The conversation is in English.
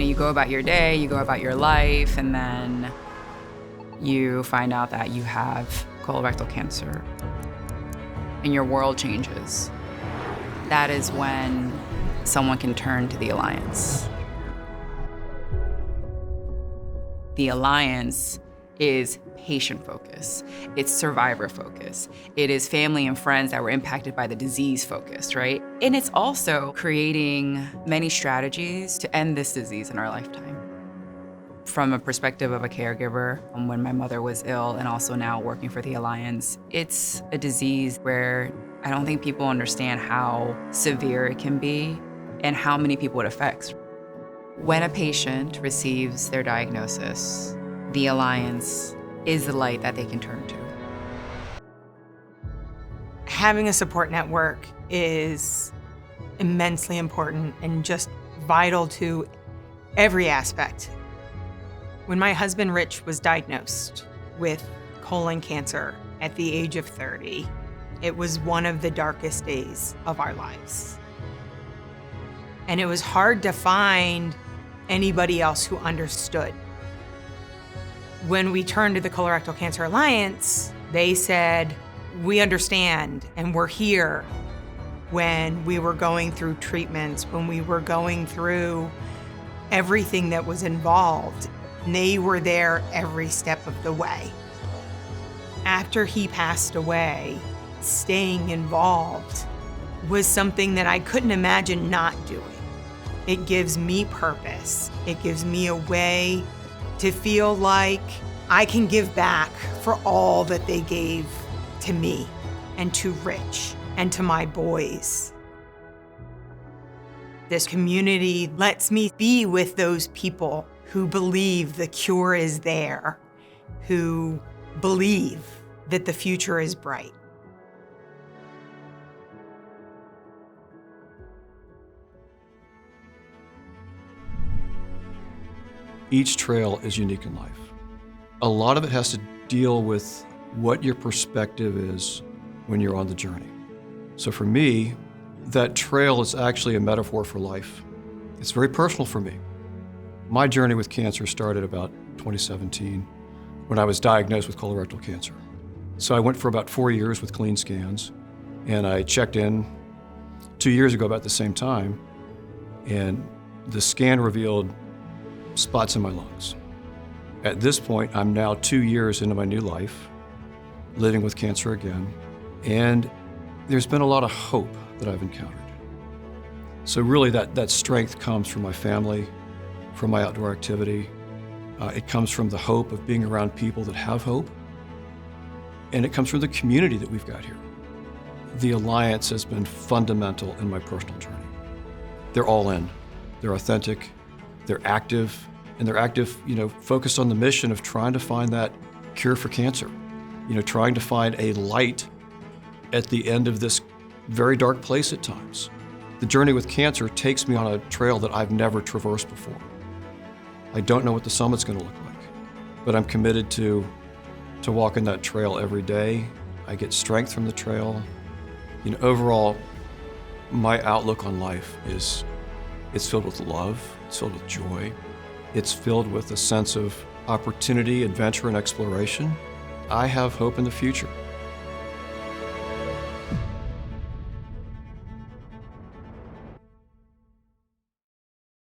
You go about your day, you go about your life, and then you find out that you have colorectal cancer, and your world changes. That is when someone can turn to the Alliance. The Alliance is patient focus. It's survivor focus. It is family and friends that were impacted by the disease focus, right? And it's also creating many strategies to end this disease in our lifetime. From a perspective of a caregiver, when my mother was ill and also now working for the Alliance, it's a disease where I don't think people understand how severe it can be and how many people it affects. When a patient receives their diagnosis, the Alliance is the light that they can turn to. Having a support network is immensely important and just vital to every aspect. When my husband Rich was diagnosed with colon cancer at the age of 30, it was one of the darkest days of our lives. And it was hard to find anybody else who understood. When we turned to the Colorectal Cancer Alliance, they said, we understand and we're here when we were going through treatments, when we were going through everything that was involved. And they were there every step of the way. After he passed away, staying involved was something that I couldn't imagine not doing. It gives me purpose. It gives me a way to feel like I can give back for all that they gave to me and to Rich and to my boys. This community lets me be with those people who believe the cure is there, who believe that the future is bright. Each trail is unique in life. A lot of it has to deal with what your perspective is when you're on the journey. So for me, that trail is actually a metaphor for life. It's very personal for me. My journey with cancer started about 2017 when I was diagnosed with colorectal cancer. So I went for about 4 years with clean scans, and I checked in 2 years ago about the same time, and the scan revealed spots in my lungs. At this point, I'm now 2 years into my new life, living with cancer again, and there's been a lot of hope that I've encountered. So really that strength comes from my family, from my outdoor activity. It comes from the hope of being around people that have hope, and it comes from the community that we've got here. The Alliance has been fundamental in my personal journey. They're all in, they're authentic, they're active, and they're active, focused on the mission of trying to find that cure for cancer. Trying to find a light at the end of this very dark place at times. The journey with cancer takes me on a trail that I've never traversed before. I don't know what the summit's gonna look like, but I'm committed to walking that trail every day. I get strength from the trail. Overall, my outlook on life is, it's filled with love, it's filled with joy, it's filled with a sense of opportunity, adventure, and exploration. I have hope in the future.